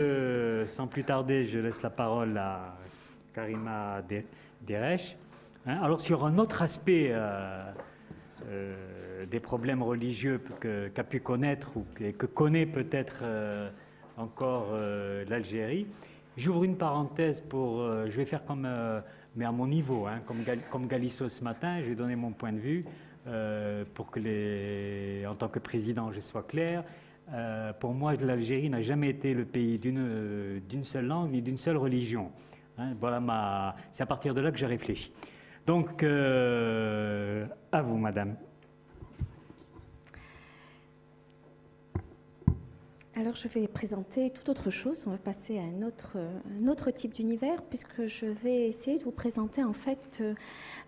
Sans plus tarder, je laisse la parole à Karima Deresh. Alors, sur un autre aspect des problèmes religieux qu'a pu connaître ou que connaît peut-être encore l'Algérie, j'ouvre une parenthèse pour. Je vais faire comme, mais à mon niveau, comme Galisso ce matin, je vais donner mon point de vue pour que en tant que président, je sois clair. Pour moi, l'Algérie n'a jamais été le pays d'une seule langue ni d'une seule religion. Voilà c'est à partir de là que j'ai réfléchi. Donc, à vous, madame. Alors, je vais présenter tout autre chose. On va passer à un autre type d'univers, puisque je vais essayer de vous présenter en fait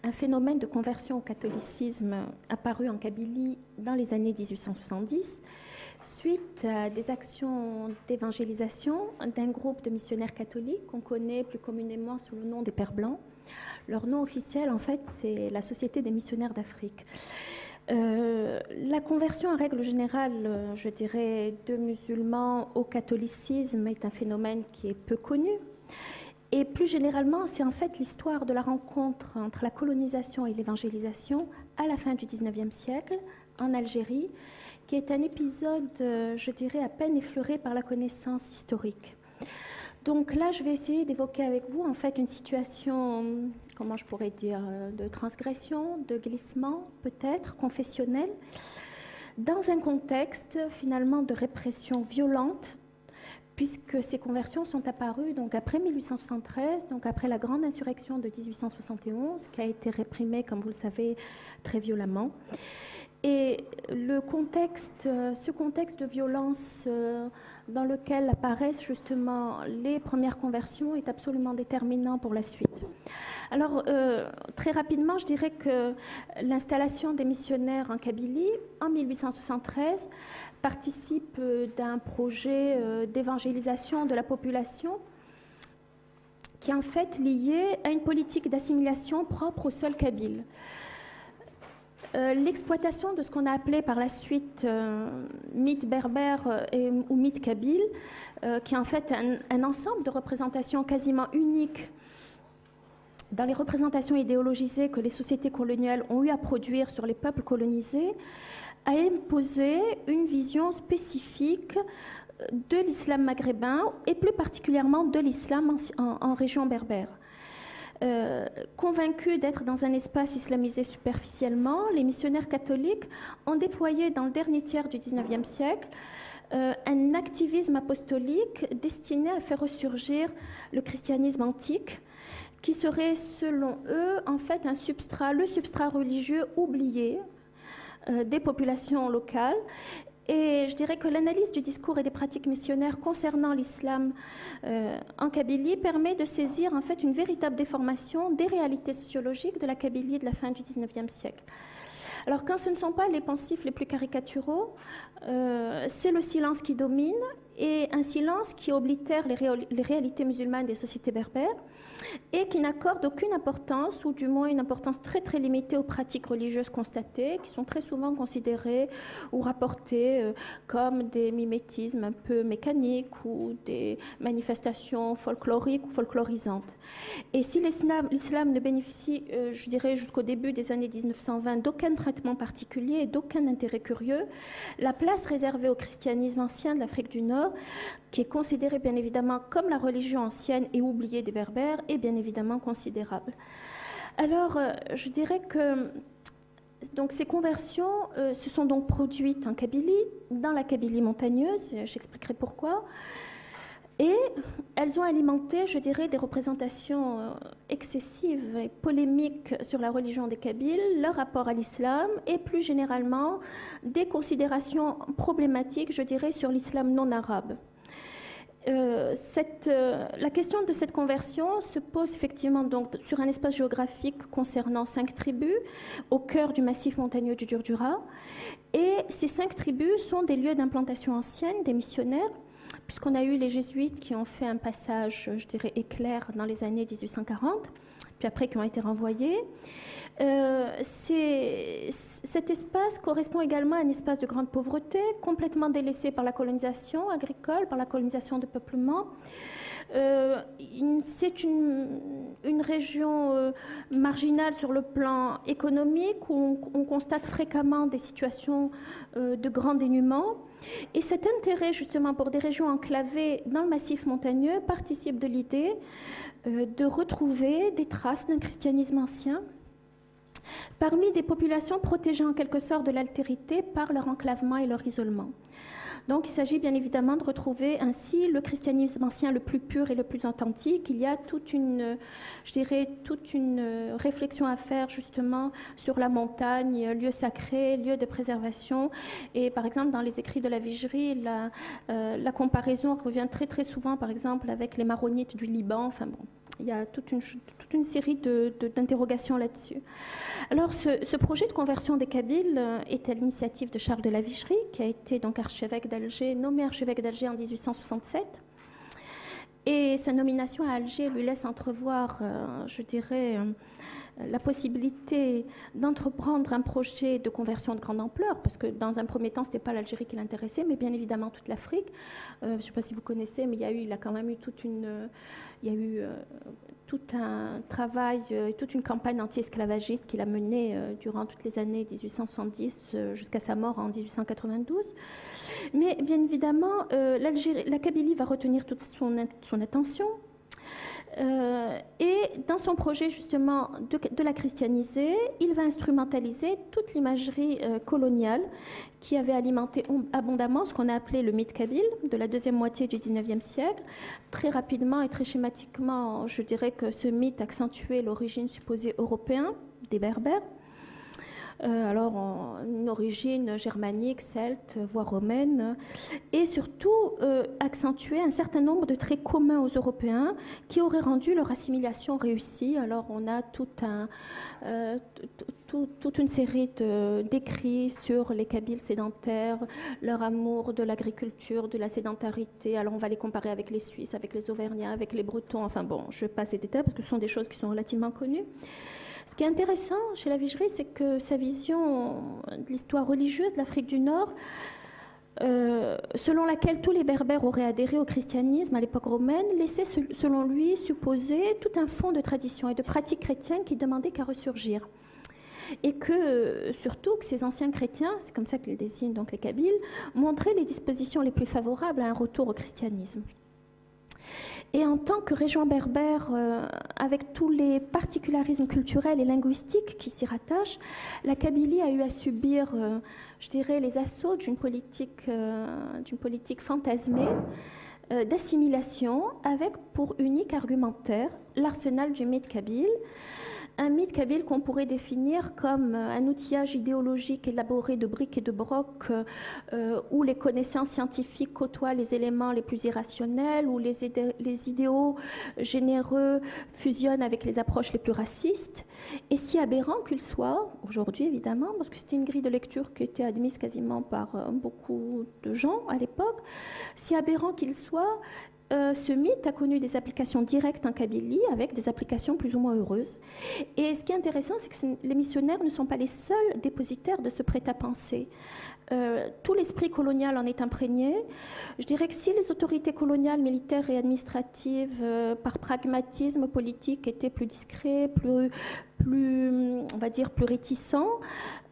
un phénomène de conversion au catholicisme apparu en Kabylie dans les années 1870. Suite à des actions d'évangélisation d'un groupe de missionnaires catholiques qu'on connaît plus communément sous le nom des Pères Blancs. Leur nom officiel, en fait, c'est la Société des missionnaires d'Afrique. La conversion, en règle générale, je dirais, de musulmans au catholicisme est un phénomène qui est peu connu. Et plus généralement, c'est en fait l'histoire de la rencontre entre la colonisation et l'évangélisation à la fin du XIXe siècle en Algérie, qui est un épisode, je dirais, à peine effleuré par la connaissance historique. Donc là, je vais essayer d'évoquer avec vous, en fait, une situation, comment je pourrais dire, de transgression, de glissement, peut-être, confessionnel, dans un contexte, finalement, de répression violente, puisque ces conversions sont apparues donc, après 1873, donc après la grande insurrection de 1871, qui a été réprimée, comme vous le savez, très violemment. Et ce contexte de violence dans lequel apparaissent justement les premières conversions est absolument déterminant pour la suite. Alors, très rapidement, je dirais que l'installation des missionnaires en Kabylie, en 1873, participe d'un projet d'évangélisation de la population qui est en fait lié à une politique d'assimilation propre au seul Kabyle. L'exploitation de ce qu'on a appelé par la suite mythe berbère ou mythe kabyle, qui est en fait un ensemble de représentations quasiment uniques dans les représentations idéologisées que les sociétés coloniales ont eu à produire sur les peuples colonisés, a imposé une vision spécifique de l'islam maghrébin et plus particulièrement de l'islam en région berbère. Convaincus d'être dans un espace islamisé superficiellement, les missionnaires catholiques ont déployé dans le dernier tiers du XIXe siècle un activisme apostolique destiné à faire ressurgir le christianisme antique, qui serait, selon eux, en fait le substrat religieux oublié des populations locales. Et je dirais que l'analyse du discours et des pratiques missionnaires concernant l'islam en Kabylie permet de saisir en fait une véritable déformation des réalités sociologiques de la Kabylie de la fin du XIXe siècle. Alors quand ce ne sont pas les pensifs les plus caricaturaux, c'est le silence qui domine, et un silence qui oblitère les réalités musulmanes des sociétés berbères et qui n'accorde aucune importance, ou du moins une importance très très limitée aux pratiques religieuses constatées, qui sont très souvent considérées ou rapportées comme des mimétismes un peu mécaniques ou des manifestations folkloriques ou folklorisantes. Et si l'islam ne bénéficie, je dirais jusqu'au début des années 1920, d'aucun traitement particulier et d'aucun intérêt curieux, la place réservée au christianisme ancien de l'Afrique du Nord, qui est considéré bien évidemment comme la religion ancienne et oubliée des Berbères, est bien évidemment considérable. Alors, je dirais que donc, ces conversions se sont donc produites en Kabylie, dans la Kabylie montagneuse, j'expliquerai pourquoi, et elles ont alimenté, je dirais, des représentations excessives et polémiques sur la religion des Kabyles, leur rapport à l'islam, et plus généralement des considérations problématiques, je dirais, sur l'islam non arabe. La question de cette conversion se pose effectivement donc sur un espace géographique concernant 5 tribus au cœur du massif montagneux du Durdura, et ces 5 tribus sont des lieux d'implantation ancienne des missionnaires, puisqu'on a eu les jésuites qui ont fait un passage, je dirais, éclair dans les années 1840, puis après qui ont été renvoyés. Cet espace correspond également à un espace de grande pauvreté, complètement délaissé par la colonisation agricole, par la colonisation de peuplement. C'est une région marginale sur le plan économique où on constate fréquemment des situations de grand dénuement. Et cet intérêt justement pour des régions enclavées dans le massif montagneux participe de l'idée de retrouver des traces d'un christianisme ancien parmi des populations protégées en quelque sorte de l'altérité par leur enclavement et leur isolement. Donc il s'agit bien évidemment de retrouver ainsi le christianisme ancien le plus pur et le plus authentique. Il y a toute une réflexion à faire justement sur la montagne, lieu sacré, lieu de préservation. Et par exemple dans les écrits de la Vigerie, la comparaison revient très très souvent par exemple avec les maronites du Liban. Enfin bon, il y a toute une série d'interrogations là-dessus. Alors, ce projet de conversion des Kabyles est à l'initiative de Charles de la Vigerie, qui a été donc archevêque d'Alger, nommé archevêque d'Alger en 1867. Et sa nomination à Alger lui laisse entrevoir, je dirais, la possibilité d'entreprendre un projet de conversion de grande ampleur, parce que dans un premier temps, ce n'était pas l'Algérie qui l'intéressait, mais bien évidemment toute l'Afrique. Je ne sais pas si vous connaissez, mais il a quand même eu tout un travail, toute une campagne anti-esclavagiste qu'il a menée durant toutes les années 1870 jusqu'à sa mort en 1892. Mais bien évidemment, la Kabylie va retenir toute son attention. Et dans son projet justement de la christianiser, il va instrumentaliser toute l'imagerie coloniale qui avait alimenté abondamment ce qu'on a appelé le mythe kabyle de la deuxième moitié du XIXe siècle. Très rapidement et très schématiquement, je dirais que ce mythe accentuait l'origine supposée européenne des Berbères. Alors une origine germanique, celte, voire romaine, et surtout accentuer un certain nombre de traits communs aux Européens qui auraient rendu leur assimilation réussie. Alors on a toute une série d'écrits sur les Kabyles sédentaires, leur amour de l'agriculture, de la sédentarité. Alors on va les comparer avec les Suisses, avec les Auvergnats, avec les Bretons. Enfin bon, je passe ces détails parce que ce sont des choses qui sont relativement connues. Ce qui est intéressant chez la Vigerie, c'est que sa vision de l'histoire religieuse de l'Afrique du Nord, selon laquelle tous les Berbères auraient adhéré au christianisme à l'époque romaine, laissait, selon lui, supposer tout un fond de traditions et de pratiques chrétiennes qui demandaient qu'à ressurgir. Et que, surtout, que ces anciens chrétiens, c'est comme ça qu'ils désignent donc les Kabyles, montraient les dispositions les plus favorables à un retour au christianisme. Et en tant que région berbère, avec tous les particularismes culturels et linguistiques qui s'y rattachent, la Kabylie a eu à subir, je dirais, les assauts d'une politique fantasmée d'assimilation avec pour unique argumentaire l'arsenal du mythe kabyle. Un mythe kabyle qu'on pourrait définir comme un outillage idéologique élaboré de briques et de brocs où les connaissances scientifiques côtoient les éléments les plus irrationnels, où les idéaux généreux fusionnent avec les approches les plus racistes. Et si aberrant qu'il soit, aujourd'hui évidemment, parce que c'était une grille de lecture qui était admise quasiment par beaucoup de gens à l'époque, si aberrant qu'il soit, ce mythe a connu des applications directes en Kabylie avec des applications plus ou moins heureuses. Et ce qui est intéressant, c'est que les missionnaires ne sont pas les seuls dépositaires de ce prêt-à-penser. Tout l'esprit colonial en est imprégné. Je dirais que si les autorités coloniales, militaires et administratives, par pragmatisme politique, étaient plus discrets, plus on va dire, plus réticents,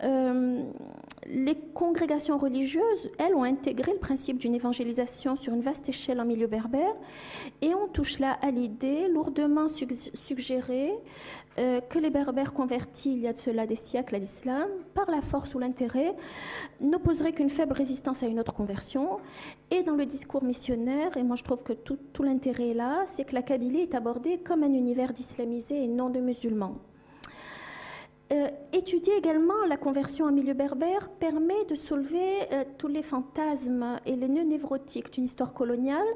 les congrégations religieuses, elles, ont intégré le principe d'une évangélisation sur une vaste échelle en milieu berbère, et on touche là à l'idée lourdement suggérée que les Berbères convertis il y a de cela des siècles à l'islam, par la force ou l'intérêt, n'opposeraient qu'une faible résistance à une autre conversion. Et dans le discours missionnaire, et moi je trouve que tout l'intérêt est là, c'est que la Kabylie est abordée comme un univers d'islamisés et non de musulmans. Étudier également la conversion en milieu berbère permet de soulever tous les fantasmes et les nœuds névrotiques d'une histoire coloniale.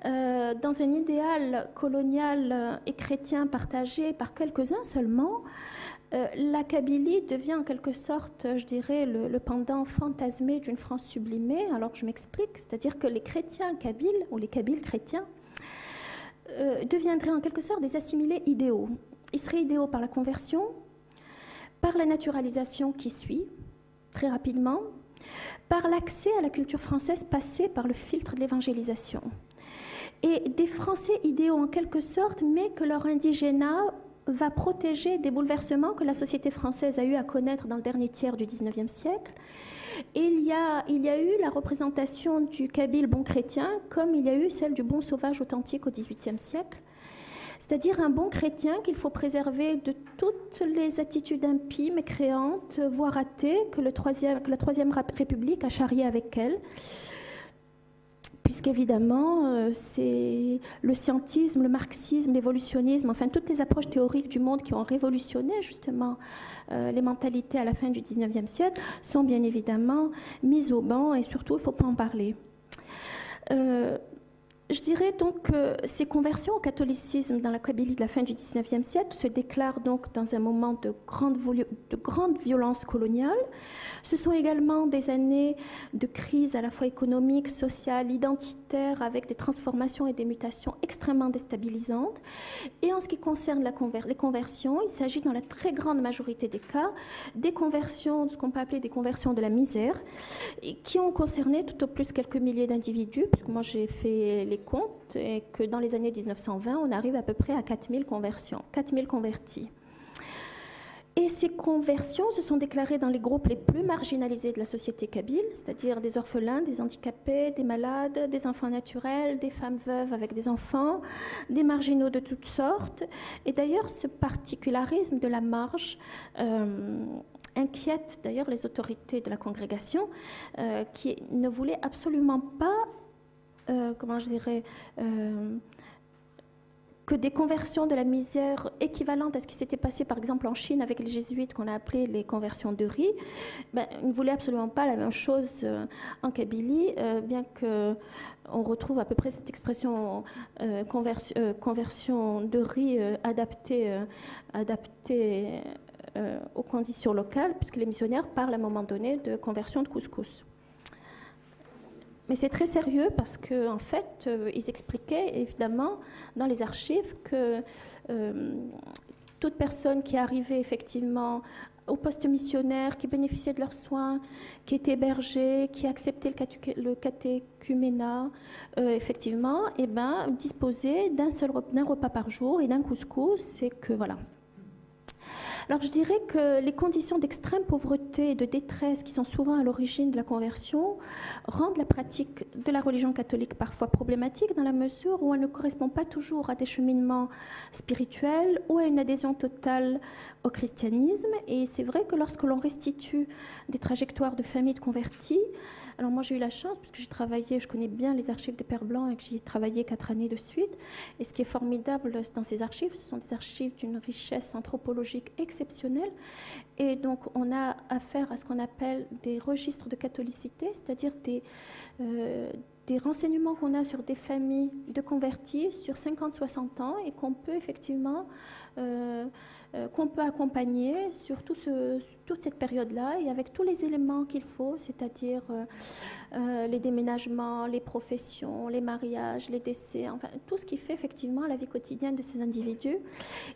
Dans un idéal colonial et chrétien partagé par quelques-uns seulement, la Kabylie devient en quelque sorte, je dirais, le pendant fantasmé d'une France sublimée. Alors je m'explique, c'est-à-dire que les chrétiens kabyles, ou les Kabyles chrétiens, deviendraient en quelque sorte des assimilés idéaux. Ils seraient idéaux par la conversion, par la naturalisation qui suit, très rapidement, par l'accès à la culture française passée par le filtre de l'évangélisation. Et des Français idéaux en quelque sorte, mais que leur indigénat va protéger des bouleversements que la société française a eu à connaître dans le dernier tiers du XIXe siècle. Et il y a eu la représentation du Kabyle bon chrétien comme il y a eu celle du bon sauvage authentique au XVIIIe siècle. C'est-à-dire un bon chrétien qu'il faut préserver de toutes les attitudes impies, mécréantes, voire athées, que la Troisième République a charrié avec elle. Puisqu'évidemment, c'est le scientisme, le marxisme, l'évolutionnisme, enfin toutes les approches théoriques du monde qui ont révolutionné justement les mentalités à la fin du XIXe siècle sont bien évidemment mises au banc et surtout, il ne faut pas en parler. Je dirais donc que ces conversions au catholicisme dans la Kabylie de la fin du XIXe siècle se déclarent donc dans un moment de grande violence coloniale. Ce sont également des années de crise à la fois économique, sociale, identitaire, avec des transformations et des mutations extrêmement déstabilisantes. Et en ce qui concerne les conversions, il s'agit dans la très grande majorité des cas des conversions, ce qu'on peut appeler des conversions de la misère, qui ont concerné tout au plus quelques milliers d'individus, puisque moi j'ai fait les comptes, et que dans les années 1920, on arrive à peu près à 4000 conversions, 4000 convertis. Et ces conversions se sont déclarées dans les groupes les plus marginalisés de la société kabyle, c'est-à-dire des orphelins, des handicapés, des malades, des enfants naturels, des femmes veuves avec des enfants, des marginaux de toutes sortes. Et d'ailleurs, ce particularisme de la marge inquiète d'ailleurs les autorités de la congrégation qui ne voulaient absolument pas que des conversions de la misère équivalentes à ce qui s'était passé par exemple en Chine avec les jésuites qu'on a appelé les conversions de riz, ils ne voulaient absolument pas la même chose en Kabylie, bien qu'on retrouve à peu près cette expression conversion de riz adaptée aux conditions locales, puisque les missionnaires parlent à un moment donné de conversion de couscous. Mais c'est très sérieux parce qu'en fait, ils expliquaient évidemment dans les archives que toute personne qui arrivait effectivement au poste missionnaire, qui bénéficiait de leurs soins, qui était hébergée, qui acceptait le catéchuménat, effectivement, disposait d'un repas par jour et d'un couscous. C'est que voilà. Alors je dirais que les conditions d'extrême pauvreté et de détresse qui sont souvent à l'origine de la conversion rendent la pratique de la religion catholique parfois problématique dans la mesure où elle ne correspond pas toujours à des cheminements spirituels ou à une adhésion totale au christianisme. Et c'est vrai que lorsque l'on restitue des trajectoires de familles de convertis, alors moi j'ai eu la chance, puisque j'ai travaillé, je connais bien les archives des Pères Blancs et que j'y ai travaillé 4 années de suite. Et ce qui est formidable dans ces archives, ce sont des archives d'une richesse anthropologique exceptionnelle. Et donc on a affaire à ce qu'on appelle des registres de catholicité, c'est-à-dire des renseignements qu'on a sur des familles de convertis sur 50-60 ans et qu'on peut effectivement accompagner sur toute cette période-là et avec tous les éléments qu'il faut, c'est-à-dire les déménagements, les professions, les mariages, les décès, enfin tout ce qui fait effectivement la vie quotidienne de ces individus.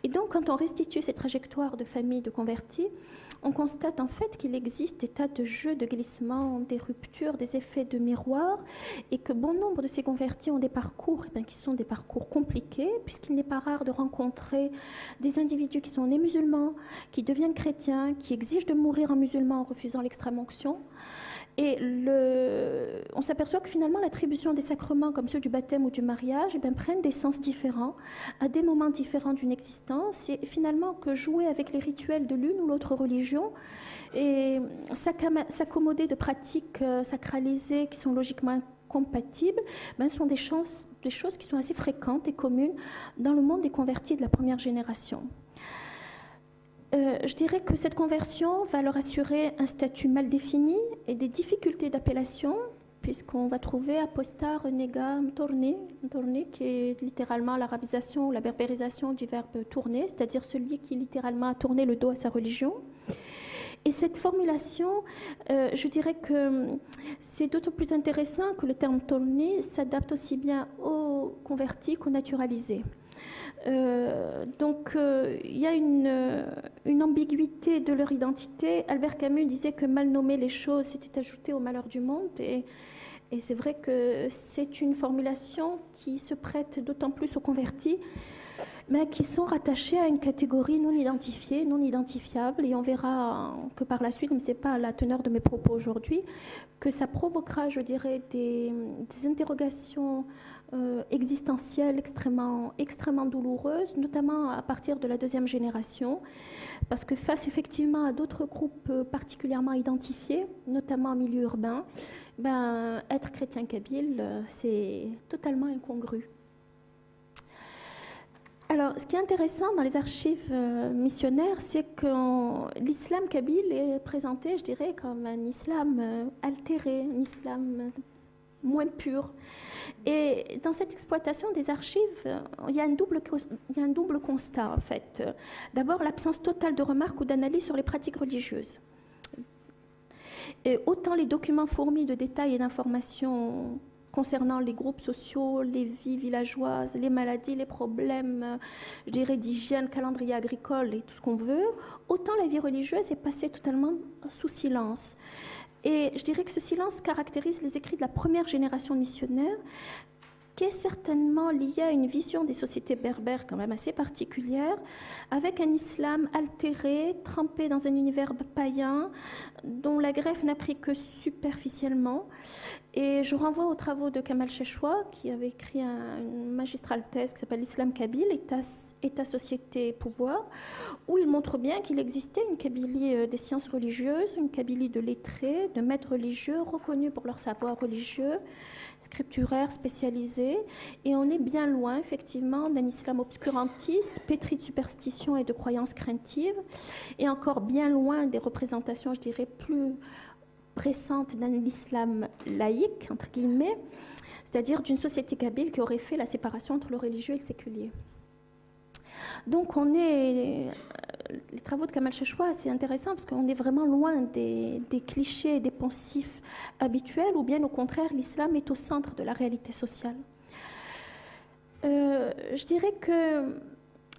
Et donc quand on restitue ces trajectoires de familles de convertis, on constate en fait qu'il existe des tas de jeux de glissement, des ruptures, des effets de miroir, et que bon nombre de ces convertis ont des parcours qui sont des parcours compliqués, puisqu'il n'est pas rare de rencontrer des individus qui sont nés musulmans, qui deviennent chrétiens, qui exigent de mourir en musulman en refusant l'extrême-onction. Et on s'aperçoit que finalement l'attribution des sacrements comme ceux du baptême ou du mariage prennent des sens différents à des moments différents d'une existence, et finalement que jouer avec les rituels de l'une ou l'autre religion et s'accommoder de pratiques sacralisées qui sont logiquement compatibles sont des choses qui sont assez fréquentes et communes dans le monde des convertis de la première génération. Je dirais que cette conversion va leur assurer un statut mal défini et des difficultés d'appellation, puisqu'on va trouver apostat, renégat, tourné, qui est littéralement l'arabisation ou la berbérisation du verbe tourner, c'est-à-dire celui qui littéralement a tourné le dos à sa religion. Et cette formulation, je dirais que c'est d'autant plus intéressant que le terme tourné s'adapte aussi bien aux convertis qu'aux naturalisés. Donc, il y a une ambiguïté de leur identité. Albert Camus disait que mal nommer les choses, c'était ajouter au malheur du monde. Et c'est vrai que c'est une formulation qui se prête d'autant plus aux convertis, mais qui sont rattachés à une catégorie non identifiée, non identifiable. Et on verra que par la suite, mais ce n'est pas la teneur de mes propos aujourd'hui, que ça provoquera, je dirais, des interrogations existentielles extrêmement douloureuses, notamment à partir de la deuxième génération, parce que face effectivement à d'autres groupes particulièrement identifiés, notamment en milieu urbain, ben, être chrétien kabyle, c'est totalement incongru. Alors, ce qui est intéressant dans les archives missionnaires, c'est que l'islam kabyle est présenté, je dirais, comme un islam altéré, un islam moins pur. Et dans cette exploitation des archives, il y a un double constat, en fait. D'abord, l'absence totale de remarques ou d'analyses sur les pratiques religieuses. Et autant les documents fourmis de détails et d'informations concernant les groupes sociaux, les vies villageoises, les maladies, les problèmes, je dirais, d'hygiène, calendrier agricole et tout ce qu'on veut, autant la vie religieuse est passée totalement sous silence. Et je dirais que ce silence caractérise les écrits de la première génération de missionnaires, qui est certainement liée à une vision des sociétés berbères quand même assez particulière, avec un islam altéré, trempé dans un univers païen, dont la greffe n'a pris que superficiellement. Et je renvoie aux travaux de Kamal Cheshwa, qui avait écrit une magistrale thèse qui s'appelle l'Islam kabyle, État, société, pouvoir, où il montre bien qu'il existait une Kabylie des sciences religieuses, une Kabylie de lettrés, de maîtres religieux, reconnus pour leur savoir religieux, scripturaire, spécialisé, et on est bien loin, effectivement, d'un islam obscurantiste, pétri de superstitions et de croyances craintives, et encore bien loin des représentations, je dirais, plus récentes d'un islam laïque, entre guillemets, c'est-à-dire d'une société kabyle qui aurait fait la séparation entre le religieux et le séculier. Donc les travaux de Kamal Cheshwa, c'est intéressant parce qu'on est vraiment loin des clichés et des poncifs habituels, ou bien au contraire, l'islam est au centre de la réalité sociale. Je dirais que,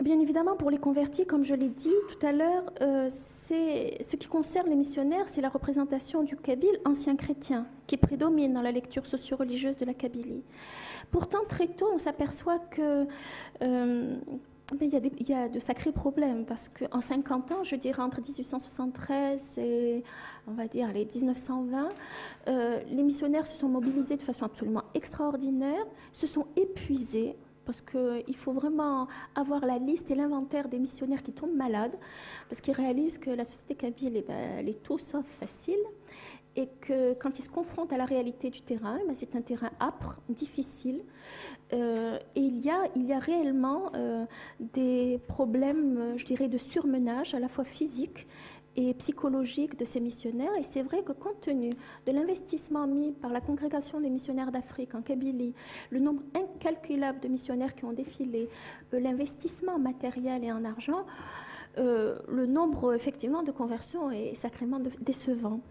bien évidemment, pour les convertis, comme je l'ai dit tout à l'heure, ce qui concerne les missionnaires, c'est la représentation du kabyle ancien chrétien qui prédomine dans la lecture socio-religieuse de la Kabylie. Pourtant, très tôt, on s'aperçoit que mais il y a de sacrés problèmes, parce qu'en 50 ans, je dirais entre 1873 et, on va dire, les 1920, les missionnaires se sont mobilisés de façon absolument extraordinaire, se sont épuisés, parce qu'il faut vraiment avoir la liste et l'inventaire des missionnaires qui tombent malades, parce qu'ils réalisent que la société kabyle, elle est tout sauf facile, et que quand ils se confrontent à la réalité du terrain, c'est un terrain âpre, difficile, et il y a réellement des problèmes, je dirais, de surmenage, à la fois physique et psychologique de ces missionnaires. Et c'est vrai que compte tenu de l'investissement mis par la Congrégation des missionnaires d'Afrique en Kabylie, le nombre incalculable de missionnaires qui ont défilé, l'investissement matériel et en argent, le nombre effectivement de conversions est sacrément décevant.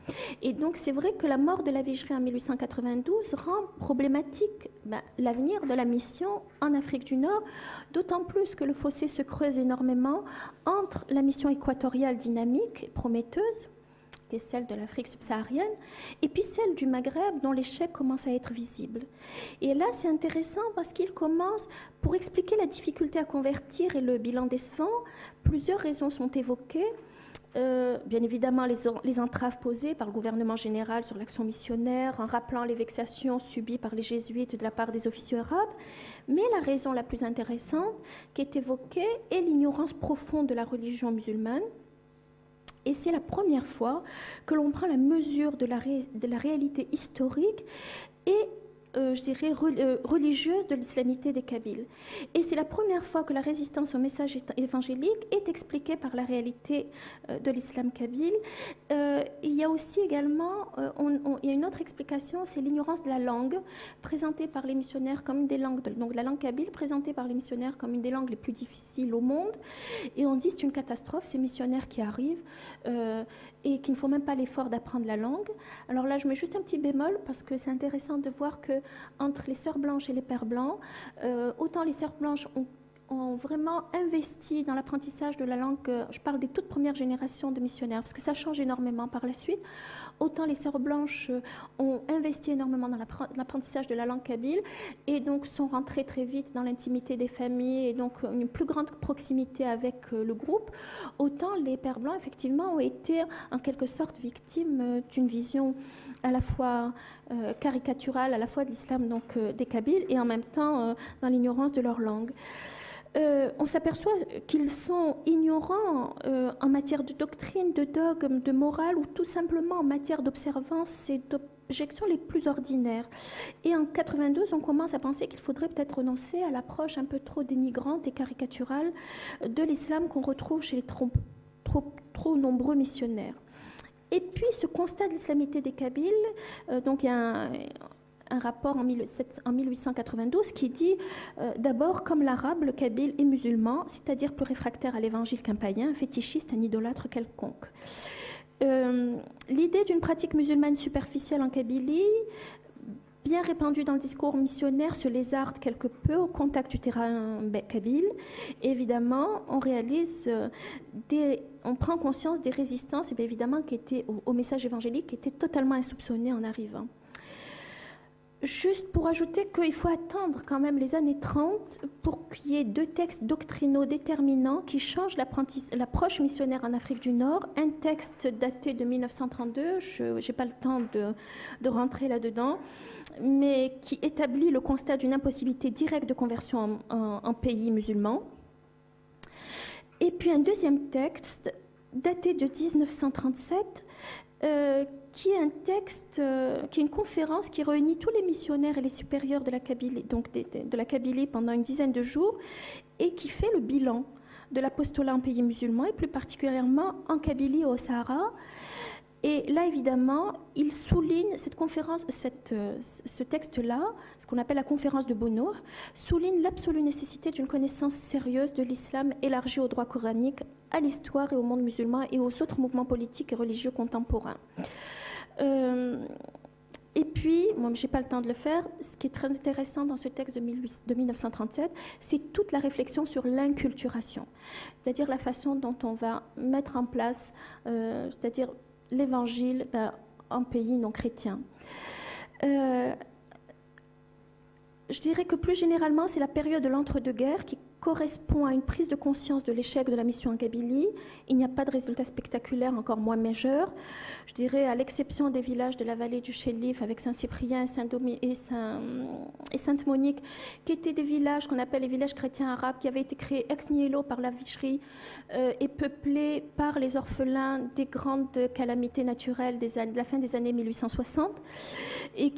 Et donc c'est vrai que la mort de la Vigerie en 1892 rend problématique l'avenir de la mission en Afrique du Nord, d'autant plus que le fossé se creuse énormément entre la mission équatoriale dynamique et prometteuse, qui est celle de l'Afrique subsaharienne, et puis celle du Maghreb, dont l'échec commence à être visible. Et là, c'est intéressant parce qu'il commence, pour expliquer la difficulté à convertir et le bilan décevant, plusieurs raisons sont évoquées. Bien évidemment, les entraves posées par le gouvernement général sur l'action missionnaire, en rappelant les vexations subies par les jésuites de la part des officiers arabes. Mais la raison la plus intéressante qui est évoquée est l'ignorance profonde de la religion musulmane. Et c'est la première fois que l'on prend la mesure de la réalité historique et, je dirais, religieuse de l'islamité des Kabyles. Et c'est la première fois que la résistance au message évangélique est expliquée par la réalité de l'islam kabyle. Il y a aussi également, il y a une autre explication, c'est l'ignorance de la langue, présentée par les missionnaires comme une des langues, donc la langue kabyle présentée par les missionnaires comme une des langues les plus difficiles au monde. Et on dit c'est une catastrophe, ces missionnaires qui arrivent et qu'il ne faut même pas l'effort d'apprendre la langue. Alors là, je mets juste un petit bémol parce que c'est intéressant de voir que entre les sœurs blanches et les pères blancs, autant les sœurs blanches ont vraiment investi dans l'apprentissage de la langue, je parle des toutes premières générations de missionnaires, parce que ça change énormément par la suite, autant les sœurs blanches ont investi énormément dans l'apprentissage de la langue kabyle et donc sont rentrées très vite dans l'intimité des familles et donc une plus grande proximité avec le groupe, autant les pères blancs effectivement ont été en quelque sorte victimes d'une vision à la fois caricaturale, à la fois de l'islam donc des Kabyles et en même temps dans l'ignorance de leur langue. On s'aperçoit qu'ils sont ignorants en matière de doctrine, de dogme, de morale ou tout simplement en matière d'observance et d'objections les plus ordinaires. Et en 92, on commence à penser qu'il faudrait peut-être renoncer à l'approche un peu trop dénigrante et caricaturale de l'islam qu'on retrouve chez les trop nombreux missionnaires. Et puis ce constat de l'islamité des Kabyles, donc il y a un rapport en 1892 qui dit d'abord, comme l'arabe, le kabyle est musulman, c'est-à-dire plus réfractaire à l'évangile qu'un païen, un fétichiste, un idolâtre quelconque. L'idée d'une pratique musulmane superficielle en Kabylie, bien répandue dans le discours missionnaire, se lézarde quelque peu au contact du terrain kabyle. Évidemment, on réalise on prend conscience des résistances, et bien évidemment, qui étaient au message évangélique, qui étaient totalement insoupçonnées en arrivant. Juste pour ajouter qu'il faut attendre quand même les années 30 pour qu'il y ait deux textes doctrinaux déterminants qui changent l'approche missionnaire en Afrique du Nord. Un texte daté de 1932, je n'ai pas le temps de rentrer là-dedans, mais qui établit le constat d'une impossibilité directe de conversion en pays musulman. Et puis un deuxième texte daté de 1937, qui est un texte, qui est une conférence qui réunit tous les missionnaires et les supérieurs de la Kabylie, donc de la Kabylie pendant une dizaine de jours, et qui fait le bilan de l'apostolat en pays musulman, et plus particulièrement en Kabylie au Sahara. Et là, évidemment, il souligne cette conférence, ce texte-là, ce qu'on appelle la conférence de Bono, souligne l'absolue nécessité d'une connaissance sérieuse de l'islam élargie au droit coranique, à l'histoire et au monde musulman et aux autres mouvements politiques et religieux contemporains. Et puis, moi, je n'ai pas le temps de le faire, ce qui est très intéressant dans ce texte de 1937, c'est toute la réflexion sur l'inculturation, c'est-à-dire la façon dont on va mettre en place, c'est-à-dire l'évangile en pays non chrétien. Je dirais que plus généralement, c'est la période de l'entre-deux-guerres qui correspond à une prise de conscience de l'échec de la mission en Kabylie. Il n'y a pas de résultats spectaculaires, encore moins majeurs. Je dirais, à l'exception des villages de la vallée du Chélif avec Saint-Cyprien et Sainte-Monique, qui étaient des villages qu'on appelle les villages chrétiens arabes, qui avaient été créés ex nihilo par la Vichy et peuplés par les orphelins des grandes calamités naturelles de la fin des années 1860 et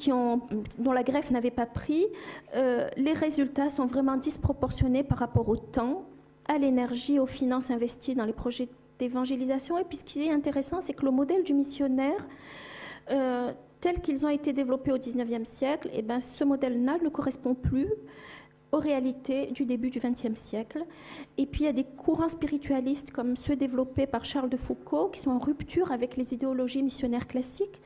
dont la greffe n'avait pas pris. Les résultats sont vraiment disproportionnés par rapport au temps, à l'énergie, aux finances investies dans les projets d'évangélisation. Et puis ce qui est intéressant, c'est que le modèle du missionnaire, tel qu'ils ont été développés au XIXe siècle, eh ben, ce modèle-là ne correspond plus aux réalités du début du XXe siècle. Et puis il y a des courants spiritualistes comme ceux développés par Charles de Foucault, qui sont en rupture avec les idéologies missionnaires classiques,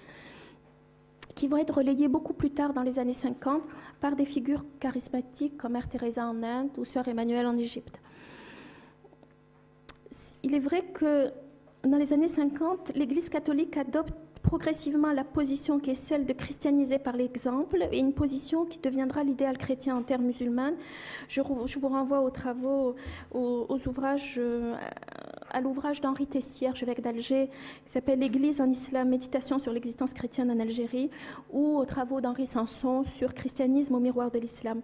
qui vont être relayés beaucoup plus tard dans les années 50 par des figures charismatiques comme Mère Teresa en Inde ou Sœur Emmanuelle en Égypte. Il est vrai que dans les années 50, l'Église catholique adopte progressivement la position qui est celle de christianiser par l'exemple et une position qui deviendra l'idéal chrétien en terre musulmane. Je vous renvoie aux travaux, aux ouvrages, à l'ouvrage d'Henri Tessier, archevêque d'Alger, qui s'appelle L'Église en islam, méditation sur l'existence chrétienne en Algérie, ou aux travaux d'Henri Sanson sur christianisme au miroir de l'islam.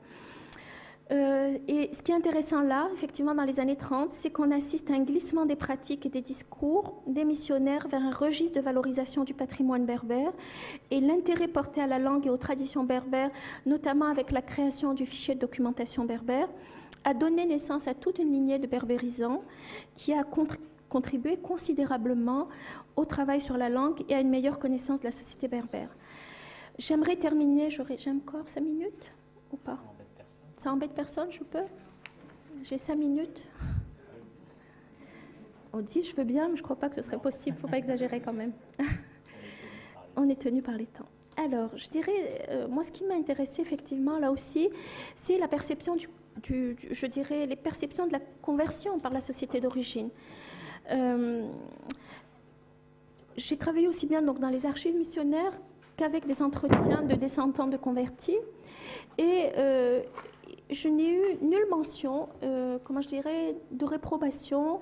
Et ce qui est intéressant là, effectivement, dans les années 30, c'est qu'on assiste à un glissement des pratiques et des discours des missionnaires vers un registre de valorisation du patrimoine berbère et l'intérêt porté à la langue et aux traditions berbères, notamment avec la création du fichier de documentation berbère, a donné naissance à toute une lignée de berbérisants qui a contribué considérablement au travail sur la langue et à une meilleure connaissance de la société berbère. J'aimerais terminer, j'ai encore 5 minutes ou pas ? Ça embête personne, je peux? J'ai 5 minutes. On dit, je veux bien, mais je ne crois pas que ce serait possible. Il ne faut pas exagérer quand même. On est tenu par les temps. Alors, je dirais, moi, ce qui m'a intéressé, effectivement, là aussi, c'est la perception je dirais, les perceptions de la conversion par la société d'origine. J'ai travaillé aussi bien donc, dans les archives missionnaires qu'avec des entretiens de descendants de convertis. Et je n'ai eu nulle mention, comment je dirais, de réprobation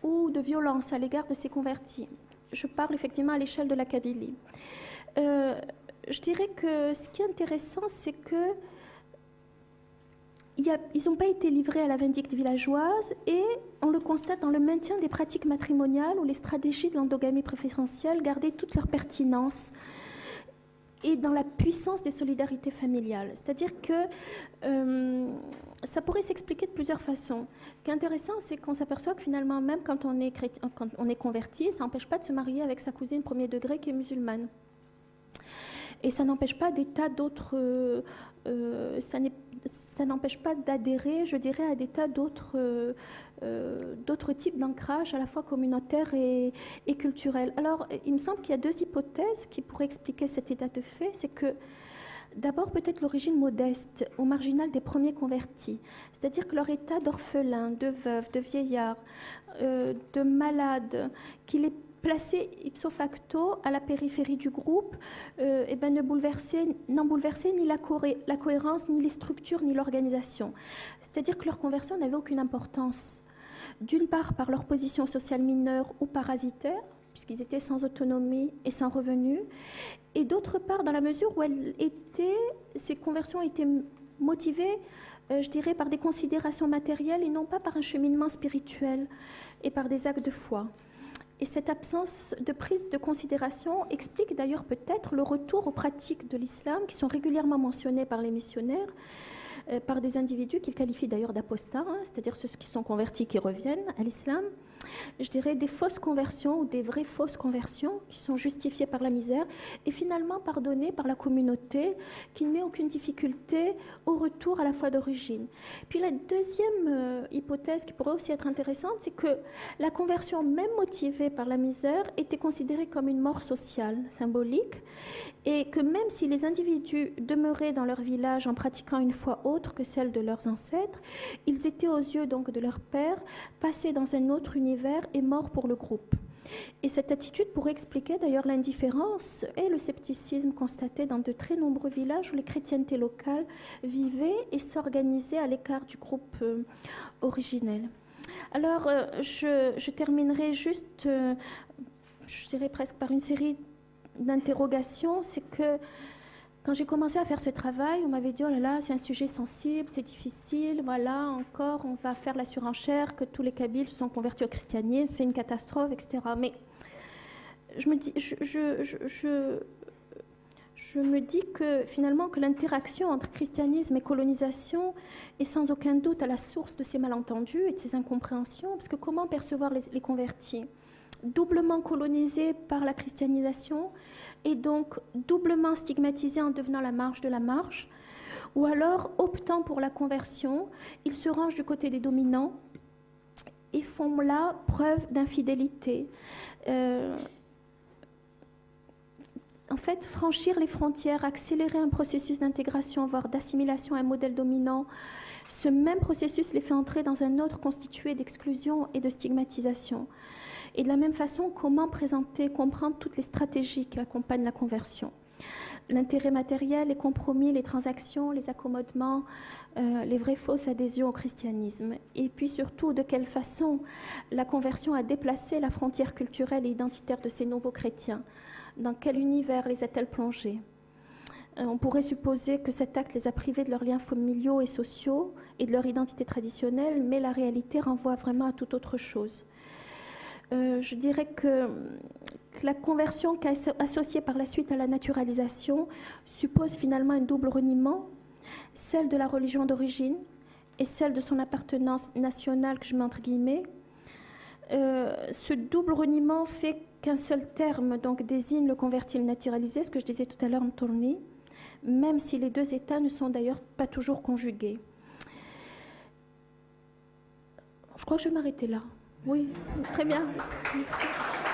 ou de violence à l'égard de ces convertis. Je parle effectivement à l'échelle de la Kabylie. Je dirais que ce qui est intéressant, c'est que ils n'ont pas été livrés à la vindicte villageoise et on le constate dans le maintien des pratiques matrimoniales où les stratégies de l'endogamie préférentielle gardaient toute leur pertinence et dans la puissance des solidarités familiales. C'est-à-dire que ça pourrait s'expliquer de plusieurs façons. Ce qui est intéressant, c'est qu'on s'aperçoit que finalement, même quand on est converti, ça n'empêche pas de se marier avec sa cousine premier degré qui est musulmane. Et ça n'empêche pas des tas d'autres... ça n'empêche pas d'adhérer, je dirais, à des tas d'autres types d'ancrage, à la fois communautaire et culturel. Alors, il me semble qu'il y a deux hypothèses qui pourraient expliquer cet état de fait. C'est que, d'abord, peut-être l'origine modeste ou marginale des premiers convertis. C'est-à-dire que leur état d'orphelin, de veuve, de vieillard, de malade, qui les placé ipso facto à la périphérie du groupe, n'en bouleversait ni la cohérence, ni les structures, ni l'organisation. C'est-à-dire que leur conversion n'avait aucune importance. D'une part, par leur position sociale mineure ou parasitaire, puisqu'ils étaient sans autonomie et sans revenus, et d'autre part, dans la mesure où ces conversions étaient motivées, je dirais, par des considérations matérielles et non pas par un cheminement spirituel et par des actes de foi. Et cette absence de prise de considération explique d'ailleurs peut-être le retour aux pratiques de l'islam qui sont régulièrement mentionnées par les missionnaires, par des individus qu'ils qualifient d'ailleurs d'apostats, c'est-à-dire ceux qui sont convertis qui reviennent à l'islam. Je dirais des fausses conversions ou des vraies fausses conversions qui sont justifiées par la misère et finalement pardonnées par la communauté qui ne met aucune difficulté au retour à la foi d'origine. Puis la deuxième hypothèse qui pourrait aussi être intéressante, c'est que la conversion même motivée par la misère était considérée comme une mort sociale, symbolique, et que même si les individus demeuraient dans leur village en pratiquant une foi autre que celle de leurs ancêtres, ils étaient aux yeux donc de leur père passés dans un autre univers et morts pour le groupe. Et cette attitude pourrait expliquer d'ailleurs l'indifférence et le scepticisme constatés dans de très nombreux villages où les chrétientés locales vivaient et s'organisaient à l'écart du groupe originel. Alors, je terminerai juste, je dirais presque par une série d'interrogations. C'est que quand j'ai commencé à faire ce travail, on m'avait dit « Oh là là, c'est un sujet sensible, c'est difficile, voilà, encore, on va faire la surenchère, que tous les Kabyles se sont convertis au christianisme, c'est une catastrophe, etc. » Mais je me dis que finalement, que l'interaction entre christianisme et colonisation est sans aucun doute à la source de ces malentendus et de ces incompréhensions, parce que comment percevoir les convertis ? Doublement colonisés par la christianisation et donc doublement stigmatisés en devenant la marge de la marge, ou alors optant pour la conversion, ils se rangent du côté des dominants et font là preuve d'infidélité. En fait, franchir les frontières, accélérer un processus d'intégration, voire d'assimilation à un modèle dominant, ce même processus les fait entrer dans un autre constitué d'exclusion et de stigmatisation. Et de la même façon, comment présenter, comprendre toutes les stratégies qui accompagnent la conversion. L'intérêt matériel, les compromis, les transactions, les accommodements, les vraies fausses adhésions au christianisme. Et puis surtout, de quelle façon la conversion a déplacé la frontière culturelle et identitaire de ces nouveaux chrétiens. Dans quel univers les a-t-elle plongés ? On pourrait supposer que cet acte les a privés de leurs liens familiaux et sociaux et de leur identité traditionnelle, mais la réalité renvoie vraiment à toute autre chose. Je dirais que la conversion associée par la suite à la naturalisation suppose finalement un double reniement, celle de la religion d'origine et celle de son appartenance nationale, que je mets entre guillemets. Ce double reniement fait qu'un seul terme donc, désigne le converti et le naturalisé, ce que je disais tout à l'heure en tournée, même si les deux états ne sont d'ailleurs pas toujours conjugués. Je crois que je vais m'arrêter là. Oui, très bien. Merci.